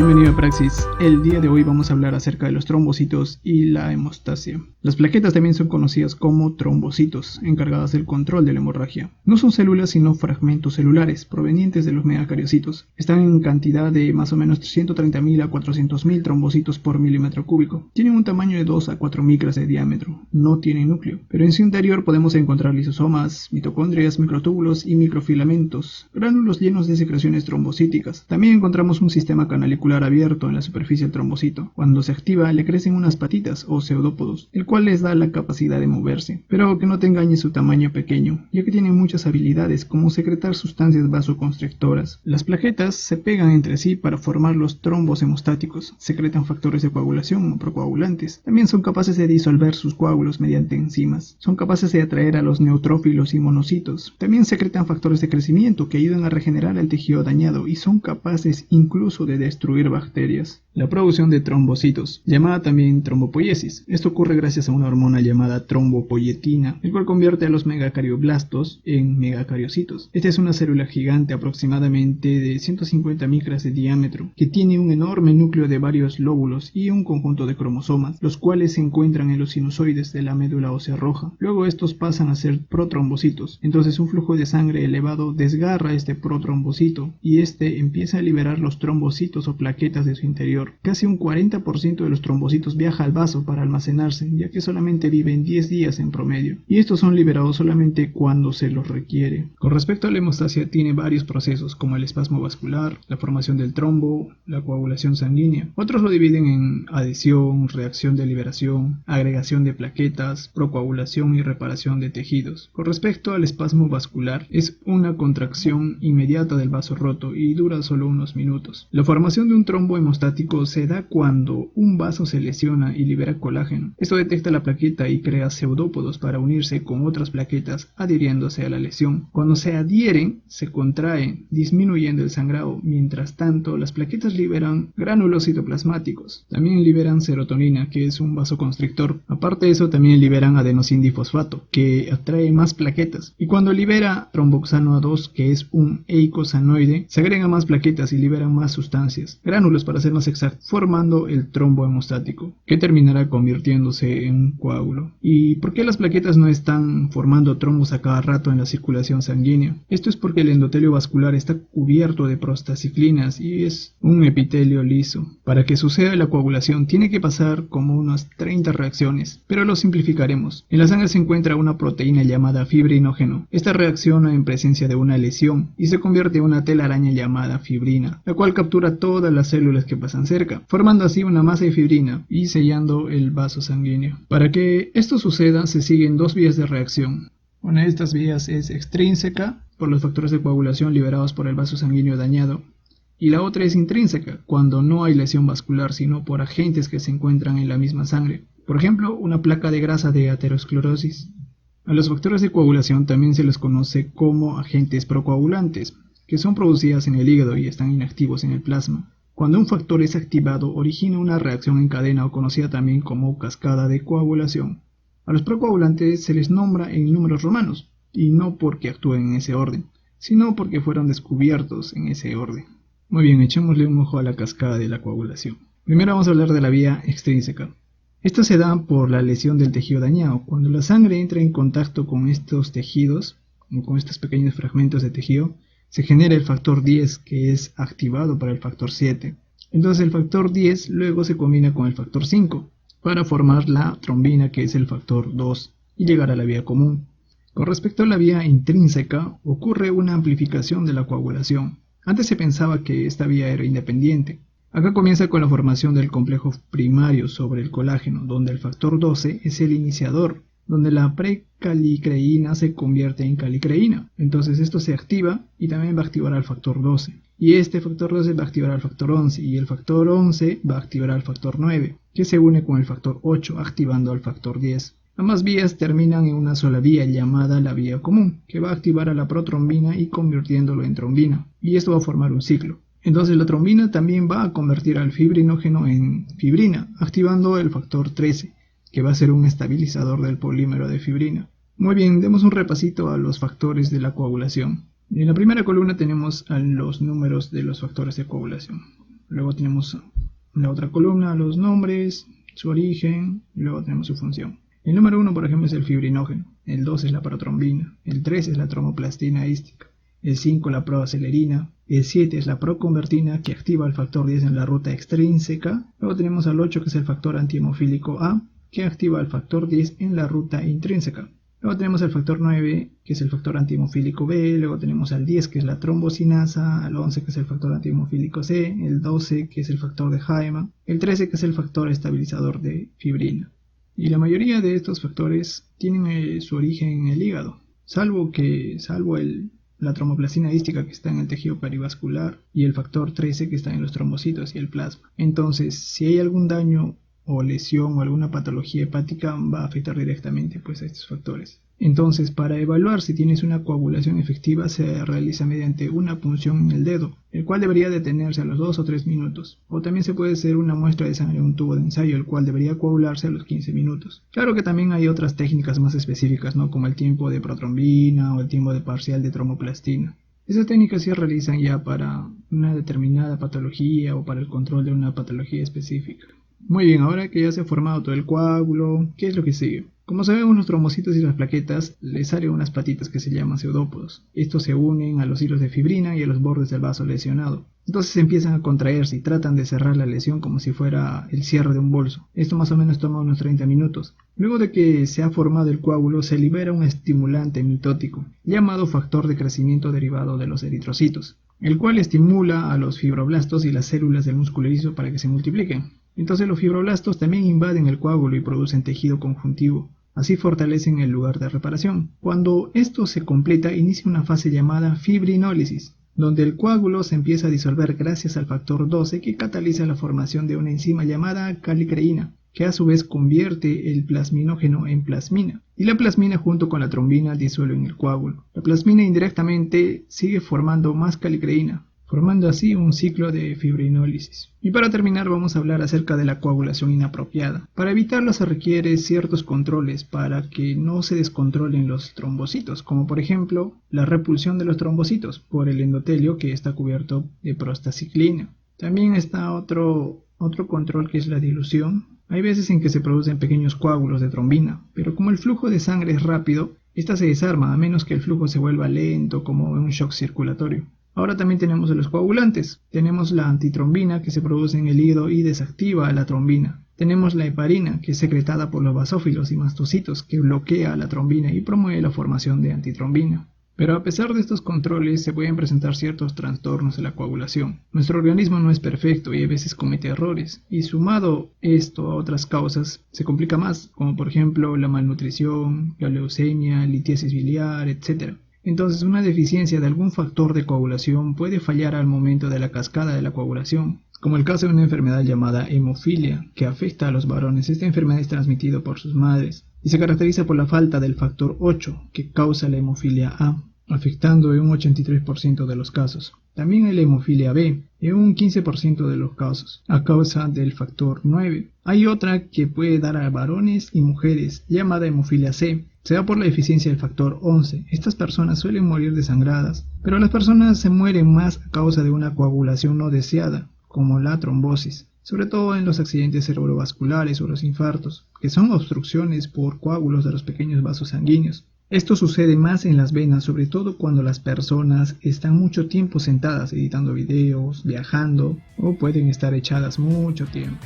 Bienvenido a Praxis. El día de hoy vamos a hablar acerca de los trombocitos y la hemostasia. Las plaquetas también son conocidas como trombocitos, encargadas del control de la hemorragia. No son células sino fragmentos celulares provenientes de los megacariocitos. Están en cantidad de más o menos 330.000 a 400.000 trombocitos por milímetro cúbico. Tienen un tamaño de 2 a 4 micras de diámetro. No tienen núcleo, pero en su interior podemos encontrar lisosomas, mitocondrias, microtúbulos y microfilamentos, gránulos llenos de secreciones trombocíticas. También encontramos un sistema canalicular abierto en la superficie del trombocito. Cuando se activa le crecen unas patitas o pseudópodos, el cual les da la capacidad de moverse, pero que no te engañe su tamaño pequeño, ya que tienen muchas habilidades como secretar sustancias vasoconstrictoras. Las plaquetas se pegan entre sí para formar los trombos hemostáticos, secretan factores de coagulación o procoagulantes. También son capaces de disolver sus coágulos mediante enzimas. Son capaces de atraer a los neutrófilos y monocitos. También secretan factores de crecimiento que ayudan a regenerar el tejido dañado y son capaces incluso de destruir bacterias. La producción de trombocitos, llamada también trombopoiesis. Esto ocurre gracias a una hormona llamada trombopoyetina, el cual convierte a los megacardioblastos en megacariocitos. Esta es una célula gigante aproximadamente de 150 micras de diámetro, que tiene un enorme núcleo de varios lóbulos y un conjunto de cromosomas, los cuales se encuentran en los sinusoides de la médula ósea roja. Luego estos pasan a ser protrombocitos. Entonces un flujo de sangre elevado desgarra este protrombocito y este empieza a liberar los trombocitos o plaquetas de su interior. Casi un 40% de los trombocitos viaja al vaso para almacenarse, ya que solamente viven 10 días en promedio, y estos son liberados solamente cuando se los requiere. Con respecto a la hemostasia, tiene varios procesos como el espasmo vascular, la formación del trombo, la coagulación sanguínea. Otros lo dividen en adhesión, reacción de liberación, agregación de plaquetas, procoagulación y reparación de tejidos. Con respecto al espasmo vascular, es una contracción inmediata del vaso roto y dura solo unos minutos. La formación de un trombo hemostático se da cuando un vaso se lesiona y libera colágeno. Esto detecta la plaqueta y crea pseudópodos para unirse con otras plaquetas adhiriéndose a la lesión. Cuando se adhieren, se contraen, disminuyendo el sangrado. Mientras tanto, las plaquetas liberan gránulos citoplasmáticos. También liberan serotonina, que es un vasoconstrictor. Aparte de eso, también liberan adenosindifosfato, que atrae más plaquetas. Y cuando libera tromboxano A2, que es un eicosanoide, se agregan más plaquetas y liberan más sustancias, gránulos para ser más exacto, formando el trombo hemostático, que terminará convirtiéndose en un coágulo. ¿Y por qué las plaquetas no están formando trombos a cada rato en la circulación sanguínea? Esto es porque el endotelio vascular está cubierto de prostaciclinas y es un epitelio liso. Para que suceda la coagulación tiene que pasar como unas 30 reacciones, pero lo simplificaremos. En la sangre se encuentra una proteína llamada fibrinógeno. Esta reacciona en presencia de una lesión y se convierte en una telaraña llamada fibrina, la cual captura todas las células que pasan cerca, formando así una masa de fibrina y sellando el vaso sanguíneo. Para que esto suceda se siguen dos vías de reacción. Una de estas vías es extrínseca, por los factores de coagulación liberados por el vaso sanguíneo dañado, y la otra es intrínseca, cuando no hay lesión vascular sino por agentes que se encuentran en la misma sangre. Por ejemplo, una placa de grasa de aterosclerosis. A los factores de coagulación también se les conoce como agentes procoagulantes, que son producidas en el hígado y están inactivos en el plasma. Cuando un factor es activado, origina una reacción en cadena o conocida también como cascada de coagulación. A los procoagulantes se les nombra en números romanos, y no porque actúen en ese orden, sino porque fueron descubiertos en ese orden. Muy bien, echémosle un ojo a la cascada de la coagulación. Primero vamos a hablar de la vía extrínseca. Esta se da por la lesión del tejido dañado. Cuando la sangre entra en contacto con estos tejidos, o con estos pequeños fragmentos de tejido, se genera el factor 10, que es activado para el factor 7. Entonces el factor 10 luego se combina con el factor 5 para formar la trombina, que es el factor 2, y llegar a la vía común. Con respecto a la vía intrínseca, ocurre una amplificación de la coagulación. Antes se pensaba que esta vía era independiente. Acá comienza con la formación del complejo primario sobre el colágeno, donde el factor 12 es el iniciador, donde la precalicreína se convierte en calicreína. Entonces esto se activa y también va a activar al factor 12. Y este factor 12 va a activar al factor 11 y el factor 11 va a activar al factor 9, que se une con el factor 8 activando al factor 10. Ambas vías terminan en una sola vía llamada la vía común, que va a activar a la protrombina y convirtiéndolo en trombina. Y esto va a formar un ciclo. Entonces la trombina también va a convertir al fibrinógeno en fibrina, activando el factor 13. Que va a ser un estabilizador del polímero de fibrina. Muy bien, demos un repasito a los factores de la coagulación. En la primera columna tenemos a los números de los factores de coagulación. Luego tenemos en la otra columna los nombres, su origen, y luego tenemos su función. El número 1, por ejemplo, es el fibrinógeno, el 2 es la protrombina, el 3 es la tromboplastina ística, el 5 la proacelerina, el 7 es la proconvertina que activa el factor 10 en la ruta extrínseca, luego tenemos al 8 que es el factor antihemofílico A que activa el factor 10 en la ruta intrínseca. Luego tenemos el factor 9, que es el factor antihemofílico B, luego tenemos al 10, que es la trombocinasa, al 11, que es el factor antihemofílico C, el 12, que es el factor de Haiman, el 13, que es el factor estabilizador de fibrina. Y la mayoría de estos factores tienen su origen en el hígado, salvo la tromboplastina ística que está en el tejido perivascular y el factor 13 que está en los trombocitos y el plasma. Entonces, si hay algún daño o lesión o alguna patología hepática, va a afectar directamente a estos factores. Entonces, para evaluar si tienes una coagulación efectiva, se realiza mediante una punción en el dedo, el cual debería detenerse a los 2 o 3 minutos. O también se puede hacer una muestra de sangre en un tubo de ensayo, el cual debería coagularse a los 15 minutos. Claro que también hay otras técnicas más específicas, como el tiempo de protrombina o el tiempo de parcial de tromboplastina. Esas técnicas se realizan ya para una determinada patología o para el control de una patología específica. Muy bien, ahora que ya se ha formado todo el coágulo, ¿qué es lo que sigue? Como sabemos, los trombocitos y las plaquetas les salen unas patitas que se llaman pseudópodos. Estos se unen a los hilos de fibrina y a los bordes del vaso lesionado. Entonces empiezan a contraerse y tratan de cerrar la lesión como si fuera el cierre de un bolso. Esto más o menos toma unos 30 minutos. Luego de que se ha formado el coágulo, se libera un estimulante mitótico, llamado factor de crecimiento derivado de los eritrocitos, el cual estimula a los fibroblastos y las células del músculo liso para que se multipliquen. Entonces los fibroblastos también invaden el coágulo y producen tejido conjuntivo. Así fortalecen el lugar de reparación. Cuando esto se completa, inicia una fase llamada fibrinólisis, donde el coágulo se empieza a disolver gracias al factor 12 que cataliza la formación de una enzima llamada calicreína, que a su vez convierte el plasminógeno en plasmina. Y la plasmina junto con la trombina disuelven el coágulo. La plasmina indirectamente sigue formando más calicreína, formando así un ciclo de fibrinólisis. Y para terminar vamos a hablar acerca de la coagulación inapropiada. Para evitarlo se requiere ciertos controles para que no se descontrolen los trombocitos, como por ejemplo la repulsión de los trombocitos por el endotelio que está cubierto de prostaciclina. También está otro control que es la dilución. Hay veces en que se producen pequeños coágulos de trombina, pero como el flujo de sangre es rápido, esta se desarma a menos que el flujo se vuelva lento como un shock circulatorio. Ahora también tenemos los coagulantes. Tenemos la antitrombina que se produce en el hígado y desactiva la trombina. Tenemos la heparina que es secretada por los basófilos y mastocitos que bloquea la trombina y promueve la formación de antitrombina. Pero a pesar de estos controles se pueden presentar ciertos trastornos de la coagulación. Nuestro organismo no es perfecto y a veces comete errores, y sumado esto a otras causas se complica más, como por ejemplo la malnutrición, la leucemia, litiasis biliar, etc. Entonces una deficiencia de algún factor de coagulación puede fallar al momento de la cascada de la coagulación, como el caso de una enfermedad llamada hemofilia, que afecta a los varones. Esta enfermedad es transmitida por sus madres y se caracteriza por la falta del factor 8 que causa la hemofilia A, afectando en un 83% de los casos. También hay la hemofilia B, en un 15% de los casos, a causa del factor 9. Hay otra que puede dar a varones y mujeres, llamada hemofilia C. Se da por la deficiencia del factor 11. Estas personas suelen morir desangradas, pero las personas se mueren más a causa de una coagulación no deseada, como la trombosis, sobre todo en los accidentes cerebrovasculares o los infartos, que son obstrucciones por coágulos de los pequeños vasos sanguíneos. Esto sucede más en las venas, sobre todo cuando las personas están mucho tiempo sentadas editando videos, viajando o pueden estar echadas mucho tiempo.